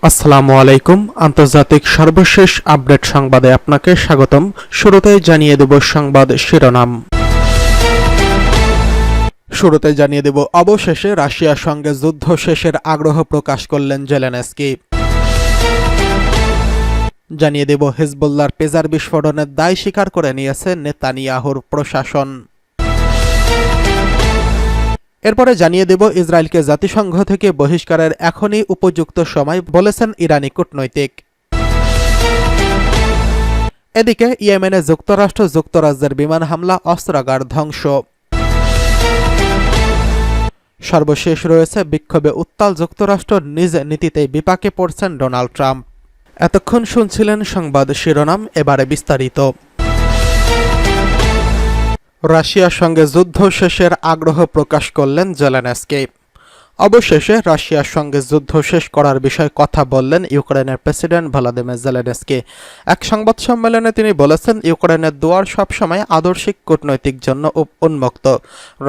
আসসালামু আলাইকুম। আন্তর্জাতিক সর্বশেষ আপডেট সংবাদে আপনাকে স্বাগতম। শুরুতেই জানিয়ে দেব সংবাদ শিরোনাম। অবশেষে রাশিয়ার সঙ্গে যুদ্ধ শেষের আগ্রহ প্রকাশ করলেন জেলেনস্কি। জানিয়ে দেব হিজবুল্লাহর পেজার বিস্ফোরণের দায় স্বীকার করে নিয়েছে নেতানিয়াহুর প্রশাসন। এরপরে জানিয়ে দেব ইসরায়েলকে জাতিসংঘ থেকে বহিষ্কারের এখনই উপযুক্ত সময় বলেছেন ইরানি কূটনৈতিক। এদিকে ইয়েমেনে যুক্তরাজ্যের বিমান হামলা, অস্ত্রাগার ধ্বংস। সর্বশেষ রয়েছে বিক্ষোভে উত্তাল যুক্তরাষ্ট্র, নিজ নীতিতেই বিপাকে পড়ছেন ডোনাল্ড ট্রাম্প। এতক্ষণ শুনছিলেন সংবাদ শিরোনাম, এবারে বিস্তারিত। রাশিয়ার সঙ্গে যুদ্ধ শেষের আগ্রহ প্রকাশ করলেন জেলেনস্কি। অবশেষে রাশিয়ার সঙ্গে যুদ্ধ শেষ করার বিষয়ে কথা বললেন ইউক্রেনের প্রেসিডেন্ট ভলোদিমির জেলেনস্কি। এক সংবাদ সম্মেলনে তিনি বলেছেন, ইউক্রেনের দুয়ার সবসময় আদর্শিক কূটনৈতিক জন্য উন্মুক্ত।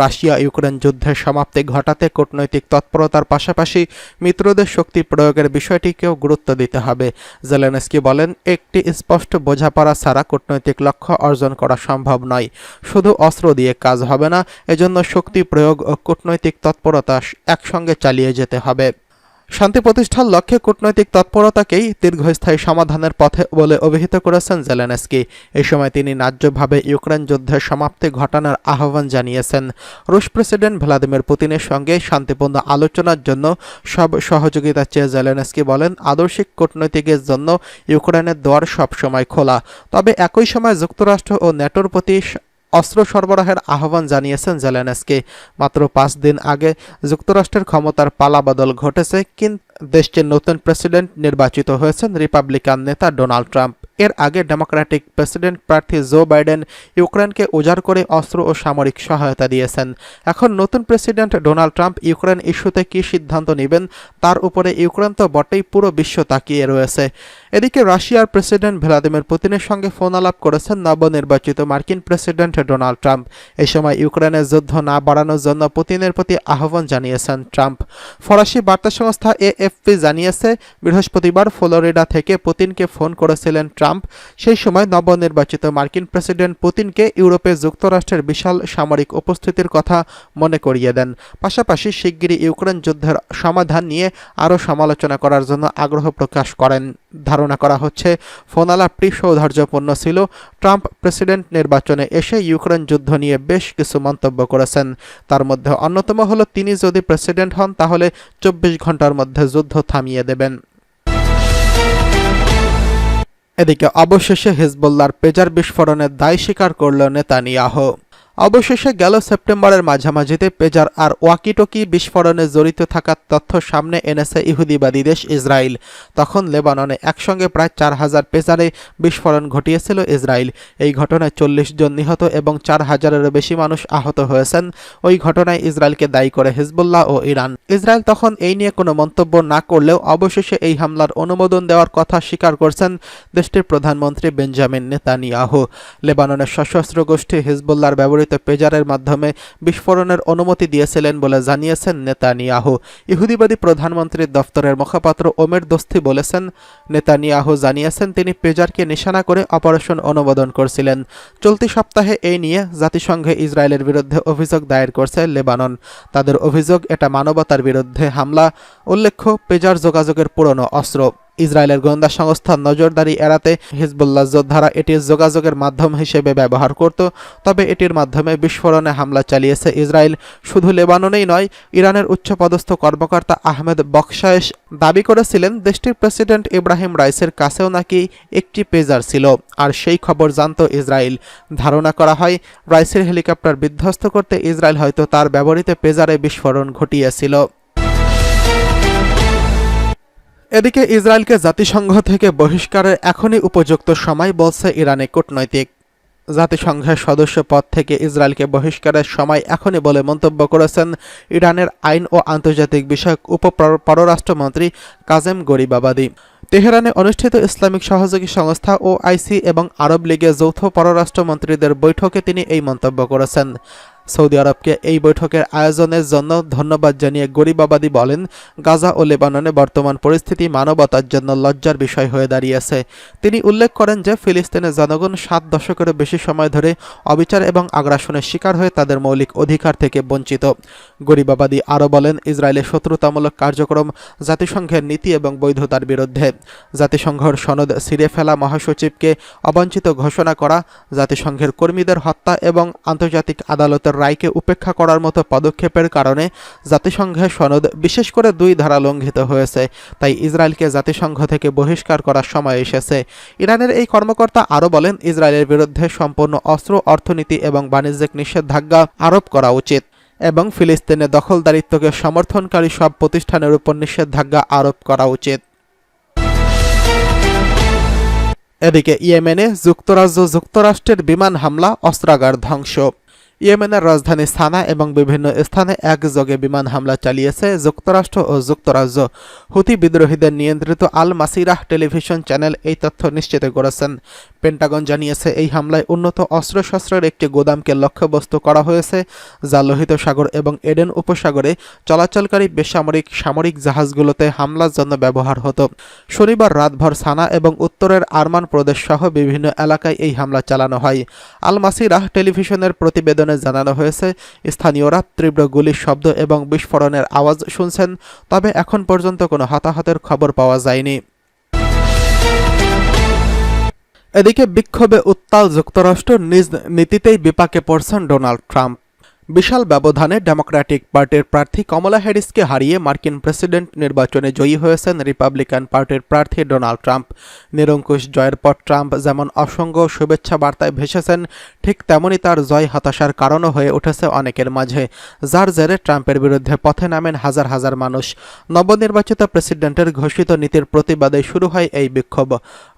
রাশিয়া ইউক্রেন যুদ্ধের সমাপ্তি ঘটাতে কূটনৈতিক তৎপরতার পাশাপাশি মিত্রদের শক্তি প্রয়োগের বিষয়টিকেও গুরুত্ব দিতে হবে। জেলেনস্কি বলেন, একটি স্পষ্ট বোঝাপড়া ছাড়া কূটনৈতিক লক্ষ্য অর্জন করা সম্ভব নয়। শুধু অস্ত্র দিয়ে কাজ হবে না, এজন্য শক্তি প্রয়োগ ও কূটনৈতিক তৎপরতা একসঙ্গে চালিয়ে যেতে হবে। শান্তি প্রতিষ্ঠার লক্ষ্যে কূটনৈতিক তৎপরতাকেই দীর্ঘস্থায়ী সমাধানের পথে বলে অভিহিত করেছেন জেলেনস্কি। এই সময় তিনি ন্যায্যভাবে ইউক্রেন যুদ্ধের সমাপ্তি ঘটানোর আহ্বান জানিয়েছেন। রুশ প্রেসিডেন্ট ভ্লাদিমির পুতিনের সঙ্গে শান্তিপূর্ণ আলোচনার জন্য সব সহযোগিতা চেয়ে জেলেনস্কি বলেন, আদর্শিক কূটনৈতিকের জন্য ইউক্রেনের দ্বার সবসময় খোলা। তবে একই সময় যুক্তরাষ্ট্র ও ন্যাটোর প্রতি অস্ত্র সরবরাহের আহ্বান জানিয়েছেন জেলেনস্কি। মাত্র 5 দিন আগে যুক্তরাষ্ট্রের ক্ষমতার পালাবদল ঘটেছে, কিন্তু দেশটির নতুন প্রেসিডেন্ট নির্বাচিত হয়েছেন রিপাবলিকান নেতা ডোনাল্ড ট্রাম্প। এর আগে ডেমোক্রেটিক প্রেসিডেন্ট প্রার্থী জো বাইডেন ইউক্রেনকে উজাড় করে অস্ত্র ও সামরিক সহায়তা দিয়েছেন। এখন নতুন প্রেসিডেন্ট ডোনাল্ড ট্রাম্প ইউক্রেন ইস্যুতে কী সিদ্ধান্ত নেবেন তার উপরে ইউক্রেন তো বটেই, পুরো বিশ্ব তাকিয়ে রয়েছে। এদিকে রাশিয়ার প্রেসিডেন্ট ভ্লাদিমির পুতিনের সঙ্গে ফোন আলাপ করেছেন নবনির্বাচিত মার্কিন প্রেসিডেন্ট ডোনাল্ড ট্রাম্প। এই সময় ইউক্রেনের যুদ্ধ না বাড়ানোর জন্য পুতিনের প্রতি আহ্বান জানিয়েছেন ট্রাম্প। ফরাসি বার্তা সংস্থা এএফপি জানিয়েছে, বৃহস্পতিবার ফ্লোরিডা থেকে পুতিনকে ফোন করেছিলেন ট্রাম্প। সেই সময় নবনির্বাচিত মার্কিন প্রেসিডেন্ট পুতিনকে ইউরোপে যুক্তরাষ্ট্রের বিশাল সামরিক উপস্থিতির কথা মনে করিয়ে দেন। পাশাপাশি শিগগিরই ইউক্রেন যুদ্ধের সমাধান নিয়ে আরও সমালোচনা করার জন্য আগ্রহ প্রকাশ করেন। ধারণা করা হচ্ছে, ফোন আলাপটি সৌহার্দ্যপূর্ণ ছিল। ট্রাম্প প্রেসিডেন্ট নির্বাচনে এসে ইউক্রেন যুদ্ধ নিয়ে বেশ কিছু মন্তব্য করেছেন। তার মধ্যে অন্যতম হলো, তিনি যদি প্রেসিডেন্ট হন তাহলে 24 ঘন্টার মধ্যে যুদ্ধ থামিয়ে দেবেন। এদিকে অবশেষে হিজবুল্লাহর পেজার বিস্ফোরণের দায় স্বীকার করল নেতানিয়াহু। অবশেষে গেল সেপ্টেম্বরের মাঝামাঝিতে পেজার আর ওয়াকিটকি বিস্ফোরণে জড়িত থাকার তথ্য সামনে এনেছে ইহুদিবাদী দেশ ইসরায়েল। তখন লেবাননে একসঙ্গে প্রায় 4000 পেজারে বিস্ফোরণ ঘটিয়েছিল ইসরায়েল। এই ঘটনায় 40 জন নিহত এবং 4000-এরও বেশি মানুষ আহত হয়েছেন। ওই ঘটনায় ইসরায়েলকে দায়ী করে হিজবুল্লাহ ও ইরান। ইসরায়েল তখন এই নিয়ে কোনো মন্তব্য না করলেও অবশেষে এই হামলার অনুমোদন দেওয়ার কথা স্বীকার করছেন দেশটির প্রধানমন্ত্রী বেঞ্জামিন নেতানিয়াহু। লেবাননের সশস্ত্র গোষ্ঠী হিজবুল্লাহর ব্যবহৃত পেজারের মাধ্যমে বিস্ফোরণের অনুমতি দিয়েছিলেন বলে জানিয়েছেন নেতানিয়াহু। ইহুদিবাদী প্রধানমন্ত্রীর দফতরের মুখপাত্র ওমের দোস্তি বলেছেন, নেতানিয়াহু জানিয়েছেন তিনি পেজারকে নিশানা করে অপারেশন অনুমোদন করছিলেন। চলতি সপ্তাহে এই নিয়ে জাতিসংঘে ইসরায়েলের বিরুদ্ধে অভিযোগ দায়ের করছে লেবানন। তাদের অভিযোগ, এটা মানবতার বিরুদ্ধে হামলা। উল্লেখ্য, পেজার যোগাযোগের পুরনো অস্ত্র। ইসরায়েলের গোয়েন্দা সংস্থা নজরদারি এড়াতে হিজবুল্লাহ যোদ্ধারা এটি যোগাযোগের মাধ্যম হিসেবে ব্যবহার করত। তবে এটির মাধ্যমে বিস্ফোরণে হামলা চালিয়েছে ইসরায়েল। শুধু লেবাননেই নয়, ইরানের উচ্চপদস্থ কর্মকর্তা আহমেদ বকশায়েশ দাবি করেছিলেন দেশটির প্রেসিডেন্ট ইব্রাহিম রাইসের কাছেও নাকি একটি পেজার ছিল, আর সেই খবর জানত ইসরায়েল। ধারণা করা হয়, রাইসের হেলিকপ্টার বিধ্বস্ত করতে ইসরায়েল হয়তো তার ব্যবহৃত পেজারে বিস্ফোরণ ঘটিয়েছিল। এদিকে ইসরায়েলকে জাতিসংঘ থেকে বহিষ্কারের এখনই উপযুক্ত সময় বলছে ইরানি কূটনৈতিক। জাতিসংঘের সদস্য পদ থেকে ইসরায়েলকে বহিষ্কারের সময় এখনই বলে মন্তব্য করেছেন ইরানের আইন ও আন্তর্জাতিক বিষয়ক পররাষ্ট্রমন্ত্রী কাজেম গরিবাবাদি। তেহরানে অনুষ্ঠিত ইসলামিক সহযোগী সংস্থা OIC এবং আরব লীগের যৌথ পররাষ্ট্রমন্ত্রীদের বৈঠকে তিনি এই মন্তব্য করেছেন। সৌদি আরবকে এই বৈঠকের আয়োজনের জন্য ধন্যবাদ জানিয়ে গরিবাবাদী বলেন, গাজা ও লেবাননে বর্তমান পরিস্থিতি মানবতার জন্য লজ্জার বিষয় হয়ে দাঁড়িয়েছে। তিনি উল্লেখ করেন যে ফিলিস্তিনের জনগণ 7 দশকেরও বেশি সময় ধরে অবিচার এবং আগ্রাসনের শিকার হয়ে তাদের মৌলিক অধিকার থেকে বঞ্চিত। গরিবাবাদী আরও বলেন, ইসরায়েলের শত্রুতামূলক কার্যক্রম জাতিসংঘের নীতি এবং বৈধতার বিরুদ্ধে। জাতিসংঘের সনদ ছিঁড়ে ফেলা, মহাসচিবকে অবাঞ্ছিত ঘোষণা করা, জাতিসংঘের কর্মীদের হত্যা এবং আন্তর্জাতিক আদালতের রায়কে উপেক্ষা করার মতো পদক্ষেপের কারণে জাতিসংঘের সনদ বিশেষ করে 2 ধারা লঙ্ঘিত হয়েছে। তাই ইসরায়েলকে জাতিসংঘ থেকে বহিষ্কার করার সময় এসেছে। ইরানের এই কর্মকর্তা আরও বলেন, ইসরায়েলের বিরুদ্ধে সম্পূর্ণ অস্ত্র, অর্থনীতি এবং বাণিজ্যিক নিষেধাজ্ঞা আরোপ করা উচিত এবং ফিলিস্তিনে দখলদারিত্বকে সমর্থনকারী সব প্রতিষ্ঠানের উপর নিষেধাজ্ঞা আরোপ করা উচিত। এদিকে ইয়েমেনে যুক্তরাষ্ট্রের বিমান হামলা, অস্ত্রাগার ধ্বংস। ইয়েমেনের রাজধানী সানা এবং বিভিন্ন স্থানে একযোগে বিমান হামলা চালিয়েছে যুক্তরাষ্ট্র ও যুক্তরাজ্য। হুতি বিদ্রোহীদের নিয়ন্ত্রিত আল মাসিরাহ টেলিভিশন চ্যানেল এই তথ্য নিশ্চিত করেছেন। পেন্টাগন জানিয়েছে, এই হামলায় উন্নত অস্ত্রশস্ত্রের একটি গোদামকে লক্ষ্যবস্তু করা হয়েছে, যা লোহিত সাগর এবং এডেন উপসাগরে চলাচলকারী সামরিক জাহাজগুলোতে হামলার জন্য ব্যবহার হতো। শনিবার রাতভর সানা এবং উত্তরের আরমান প্রদেশ সহ বিভিন্ন এলাকায় এই হামলা চালানো হয়। আল মাসিরাহ টেলিভিশনের প্রতিবেদনে জানানো হয়েছে, স্থানীয়রা তীব্র গুলির শব্দ এবং বিস্ফোরণের আওয়াজ শুনছেন, তবে এখন পর্যন্ত কোনো হতাহতের খবর পাওয়া যায়নি। এদিকে বিক্ষোভে উত্তাল যুক্তরাষ্ট্র, নিজ নীতিতেই বিপাকে পড়ছেন ডোনাল্ড ট্রাম্প। বিশাল ব্যবধানে ডেমোক্র্যাটিক পার্টির প্রার্থী কমলা হ্যারিসকে হারিয়ে মার্কিন প্রেসিডেন্ট নির্বাচনে জয়ী হয়েছেন রিপাবলিকান পার্টির প্রার্থী ডোনাল্ড ট্রাম্প। নিরঙ্কুশ জয়ের পর ট্রাম্প যেমন অসংখ্য শুভেচ্ছা বার্তায় ভেসেছেন, ঠিক তেমনই তার জয় হতাশার কারণও হয়ে উঠেছে অনেকের মাঝে, যার জেরে ট্রাম্পের বিরুদ্ধে পথে নামেন হাজার হাজার মানুষ। নবনির্বাচিত প্রেসিডেন্টের ঘোষিত নীতির প্রতিবাদে শুরু হয় এই বিক্ষোভ।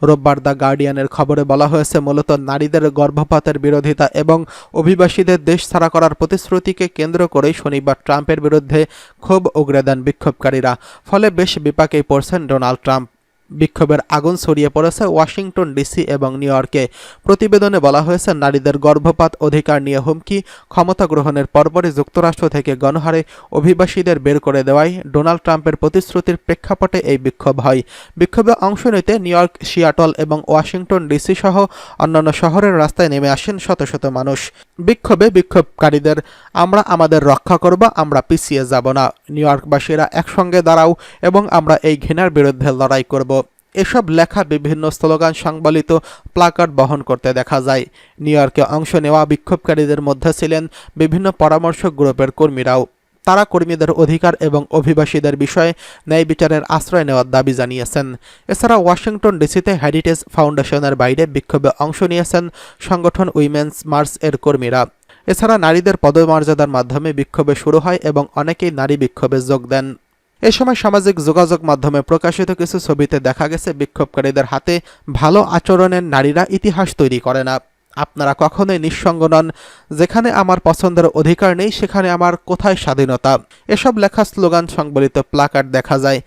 রোববার দ্য গার্ডিয়ানের খবরে বলা হয়েছে, মূলত নারীদের গর্ভপাতের বিরোধিতা এবং অভিবাসীদের দেশ ছাড়া করার প্রতিশ্রুতিকে কেন্দ্র করেই শনিবার ট্রাম্পের বিরুদ্ধে ক্ষোভ উগরে দেন বিক্ষোভকারীরা। ফলে বেশ বিপাকেই পড়ছেন ডোনাল্ড ট্রাম্প। বিক্ষোভের আগুন ছড়িয়ে পড়েছে ওয়াশিংটন ডিসি এবং নিউ ইয়র্কে। প্রতিবেদনে বলা হয়েছে, নারীদের গর্ভপাত অধিকার নিয়ে হুমকি, ক্ষমতা গ্রহণের পরপরই যুক্তরাষ্ট্র থেকে গণহারে অভিবাসীদের বের করে দেওয়ায় ডোনাল্ড ট্রাম্পের প্রতিশ্রুতির প্রেক্ষাপটে এই বিক্ষোভ হয়। বিক্ষোভে অংশ নিতে নিউ ইয়র্ক, সিয়াটল এবং ওয়াশিংটন ডিসি সহ অন্যান্য শহরের রাস্তায় নেমে আসেন শত শত মানুষ। বিক্ষোভকারীদের আমরা আমাদের রক্ষা করব, আমরা পিছিয়ে যাব না, নিউ ইয়র্কবাসীরা একসঙ্গে দাঁড়াও এবং আমরা এই ঘৃণার বিরুদ্ধে লড়াই করব, এসব লেখা বিভিন্ন স্লোগান সংবলিত প্লাকার্ড বহন করতে দেখা যায়। নিউ ইয়র্কে অংশ নেওয়া বিক্ষোভকারীদের মধ্যে ছিলেন বিভিন্ন পরামর্শক গ্রুপের কর্মীরাও। তারা কর্মীদের অধিকার এবং অভিবাসীদের বিষয়ে ন্যায় বিচারের আশ্রয় নেওয়ার দাবি জানিয়েছেন। এছাড়া ওয়াশিংটন ডিসিতে হেরিটেজ ফাউন্ডেশনের বাইরে বিক্ষোভে অংশ নিয়েছেন সংগঠন উইমেন্স মার্চ এর কর্মীরা। এছাড়া নারীদের পদমর্যাদার মাধ্যমে বিক্ষোভে শুরু হয় এবং অনেকেই নারী বিক্ষোভে যোগ দেন। এ সময় সামাজিক যোগাযোগ মাধ্যমে প্রকাশিত কিছু ছবিতে দেখা গেছে, বিক্ষোভকারীদের হাতে ভালো আচরণের নারীরা ইতিহাস তৈরি করে না, আপনারা কখনোই নিঃসঙ্গ নন, যেখানে আমার পছন্দের অধিকার নেই সেখানে আমার কোথায় স্বাধীনতা, এসব লেখা স্লোগান সংবলিত প্লাকার্ড দেখা যায়।